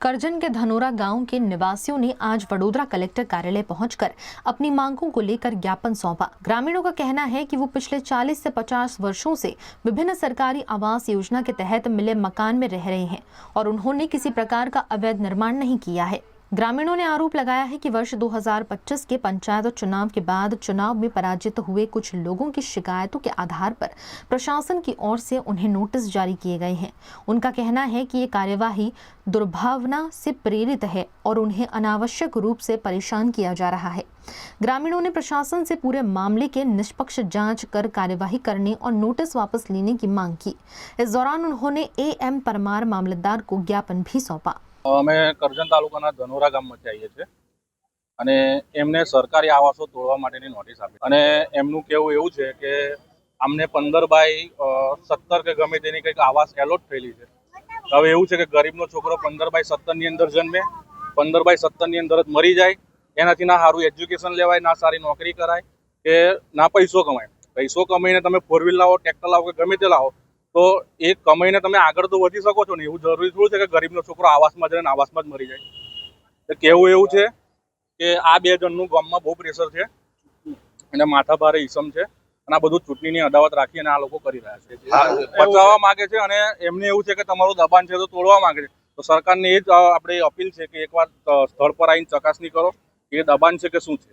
करजन के धनोरा गांव के निवासियों ने आज वडोदरा कलेक्टर कार्यालय पहुंचकर अपनी मांगों को लेकर ज्ञापन सौंपा। ग्रामीणों का कहना है कि वो पिछले 40 से 50 वर्षों से विभिन्न सरकारी आवास योजना के तहत मिले मकान में रह रहे हैं और उन्होंने किसी प्रकार का अवैध निर्माण नहीं किया है। ग्रामीणों ने आरोप लगाया है कि वर्ष 2025 के पंचायत चुनाव के बाद चुनाव में पराजित हुए कुछ लोगों की शिकायतों के आधार पर प्रशासन की ओर से उन्हें नोटिस जारी किए गए हैं। उनका कहना है कि ये कार्यवाही दुर्भावना से प्रेरित है और उन्हें अनावश्यक रूप से परेशान किया जा रहा है। ग्रामीणों ने प्रशासन से पूरे मामले के निष्पक्ष जांच कर कार्यवाही करने और नोटिस वापस लेने की मांग की। इस दौरान उन्होंने AM परमार मामलतदार को ज्ञापन भी सौंपा। અમે કરજણ તાલુકાના ધનોરા ગામમાંથી આવીએ છીએ અને એમને સરકારી આવાસો તોડવા માટેની નોટિસ આપી અને એમનું કહેવું એવું છે કે અમને 15/17 કે ગમે તેની કંઈક આવાસ એલોટ થયેલી છે। હવે એવું છે કે ગરીબનો છોકરો 15/17 ની અંદર જન્મે, 15/17 ની અંદર જ મરી જાય, એનાથી ના સારું એજ્યુકેશન લેવાય, ના સારી નોકરી કરાય કે ના પૈસો કમાય। પૈસો કમાઈને તમે 4 વ્હીલ લાવો, ટ્રેક્ટર લાવો કે ગમે તે લાવો તો એ કમાઈને તમે આગળ તો વધી શકો છો ને। એવું જરૂરી થોડું છે કે ગરીબનો છોકરો આવાસમાં જઈને આવાસમાં જ મરી જાય। તો કહેવું એવું છે કે આ બે જણનું ગામમાં બહુ પ્રેશર છે અને માથાભારે ઈસમ છે અને આ બધું ચૂંટણીની અદાવત રાખી અને આ લોકો કરી રહ્યા છે, બચાવવા માંગે છે અને એમને એવું છે કે તમારું દબાણ છે તો તોડવા માંગે છે। તો સરકારને એ જ આપણે અપીલ છે કે એકવાર સ્થળ પર આવીને ચકાસણી કરો કે એ દબાણ છે કે શું છે।